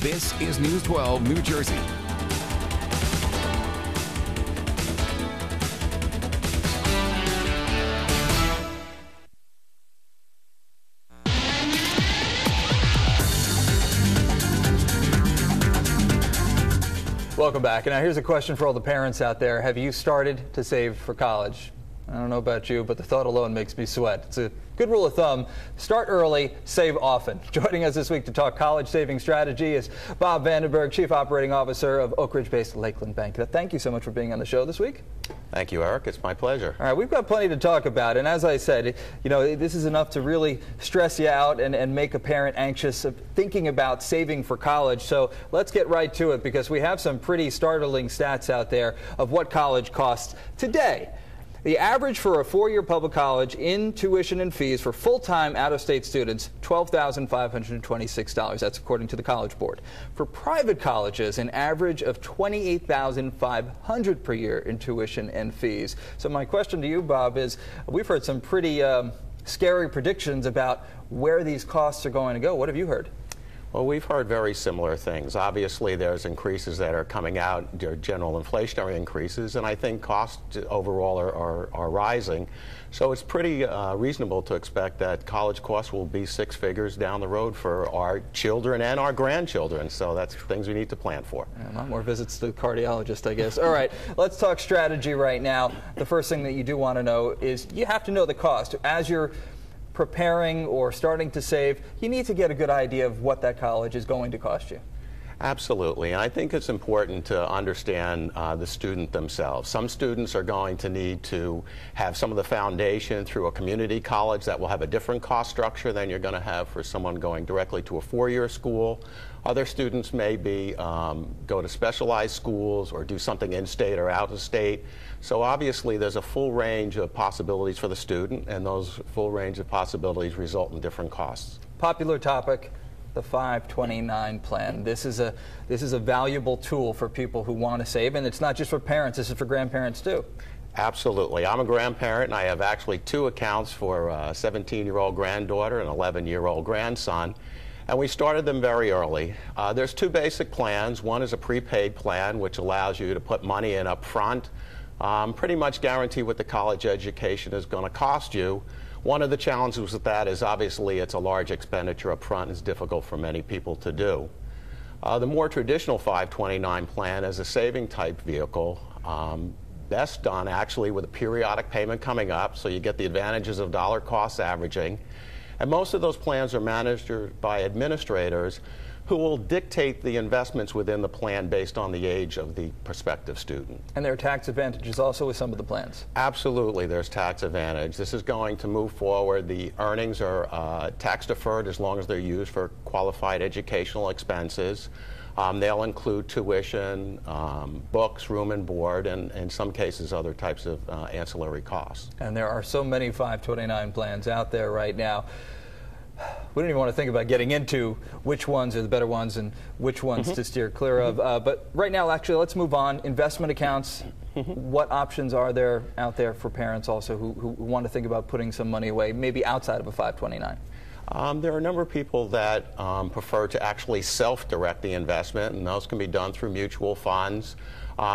This is News 12 New Jersey. Welcome back. And now here's a question for all the parents out there. Have you started to save for college? I don't know about you, but the thought alone makes me sweat. It's a good rule of thumb. Start early, save often. Joining us this week to talk college saving strategy is Bob Vandenberg, Chief Operating Officer of Oak Ridge-based Lakeland Bank. Thank you so much for being on the show this week. Thank you, Eric. It's my pleasure. All right, we've got plenty to talk about, and as I said, you know, this is enough to really stress you out and make a parent anxious of thinking about saving for college. So let's get right to it, because we have some pretty startling stats out there of what college costs today. The average for a four-year public college in tuition and fees for full-time out-of-state students, $12,526. That's according to the College Board. For private colleges, an average of $28,500 per year in tuition and fees. So my question to you, Bob, is we've heard some pretty scary predictions about where these costs are going to go. What have you heard? Well, we've heard very similar things. Obviously, there's increases that are coming out, general inflationary increases, and I think costs overall are rising. So it's pretty reasonable to expect that college costs will be six figures down the road for our children and our grandchildren. So that's things we need to plan for. Yeah, a lot more visits to the cardiologist, I guess. All right, let's talk strategy right now. The first thing that you do want to know is you have to know the cost. As you're preparing or starting to save, you need to get a good idea of what that college is going to cost you. Absolutely, and I think it's important to understand the student themselves. Some students are going to need to have some of the foundation through a community college that will have a different cost structure than you're going to have for someone going directly to a four-year school. Other students may be go to specialized schools or do something in-state or out-of-state. So obviously there's a full range of possibilities for the student, and those full range of possibilities result in different costs. Popular topic, the 529 plan. This is a valuable tool for people who want to save, and it's not just for parents, this is for grandparents too. Absolutely. I'm a grandparent, and I have actually two accounts for a 17-year-old granddaughter and an 11-year-old grandson. And we started them very early. There's two basic plans. One is a prepaid plan, which allows you to put money in up front, pretty much guarantee what the college education is going to cost you. One of the challenges with that is obviously it's a large expenditure up front and it's difficult for many people to do. The more traditional 529 plan is a saving type vehicle. Best done actually with a periodic payment coming up, so you get the advantages of dollar cost averaging. And most of those plans are managed by administrators who will dictate the investments within the plan based on the age of the prospective student. And there are tax advantages also with some of the plans. Absolutely, there's tax advantage. This is going to move forward. The earnings are tax deferred as long as they're used for qualified educational expenses. They'll include tuition, books, room and board, and in some cases other types of ancillary costs. And there are so many 529 plans out there right now. We don't even want to think about getting into which ones are the better ones and which ones to steer clear of. But right now, actually, let's move on. Investment accounts. What options are there out there for parents also who want to think about putting some money away, maybe outside of a 529? There are a number of people that prefer to actually self-direct the investment, and those can be done through mutual funds.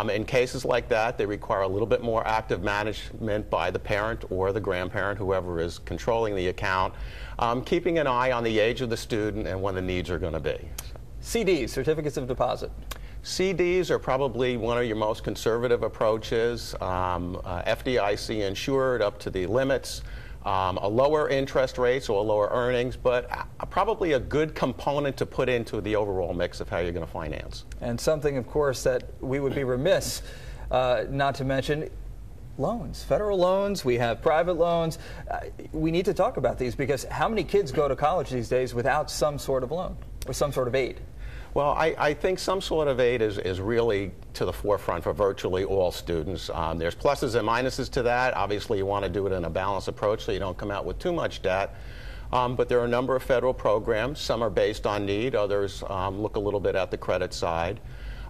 In cases like that, they require a little bit more active management by the parent or the grandparent, whoever is controlling the account, keeping an eye on the age of the student and when the needs are going to be. CDs, certificates of deposit. CDs are probably one of your most conservative approaches, FDIC insured up to the limits. A lower interest rate, so a lower earnings, but probably a good component to put into the overall mix of how you're going to finance. And something, of course, that we would be remiss not to mention, loans, federal loans, we have private loans. We need to talk about these because how many kids go to college these days without some sort of loan or some sort of aid? Well, I think some sort of aid is really to the forefront for virtually all students. There's pluses and minuses to that. Obviously, you want to do it in a balanced approach so you don't come out with too much debt. But there are a number of federal programs. Some are based on need. Others look a little bit at the credit side.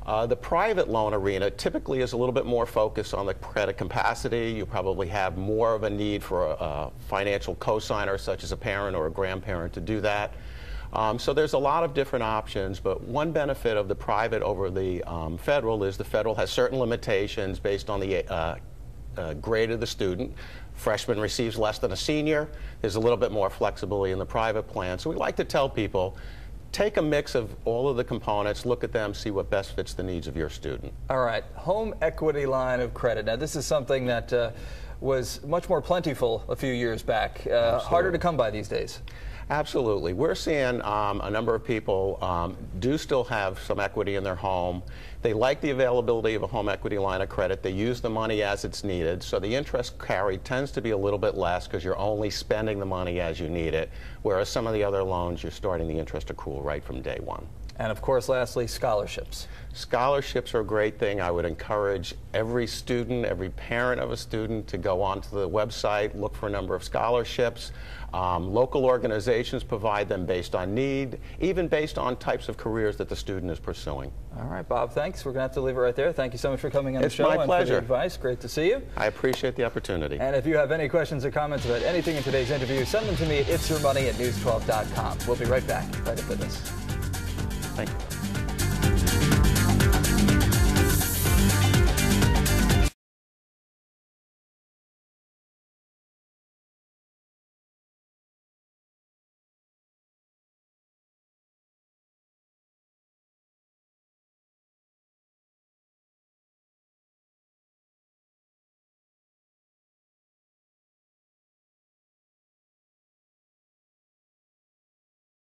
The private loan arena typically is a little bit more focused on the credit capacity. You probably have more of a need for a financial cosigner, such as a parent or a grandparent, to do that. So there's a lot of different options, but one benefit of the private over the federal is the federal has certain limitations based on the grade of the student. Freshman receives less than a senior. There's a little bit more flexibility in the private plan. So we like to tell people, take a mix of all of the components, look at them, see what best fits the needs of your student. All right, home equity line of credit. Now this is something that was much more plentiful a few years back, harder to come by these days. Absolutely. We're seeing a number of people do still have some equity in their home. They like the availability of a home equity line of credit. They use the money as it's needed. So the interest carried tends to be a little bit less because you're only spending the money as you need it, whereas some of the other loans, you're starting the interest accrual right from day one. And of course, lastly, scholarships. Scholarships are a great thing. I would encourage every student, every parent of a student to go onto the website, look for a number of scholarships. Local organizations provide them based on need, even based on types of careers that the student is pursuing. All right, Bob, thanks. We're going to have to leave it right there. Thank you so much for coming on the show. It's my pleasure. And for the advice. Great to see you. I appreciate the opportunity. And if you have any questions or comments about anything in today's interview, send them to me at itsyourmoney@news12.com. We'll be right back right after this. Thank you.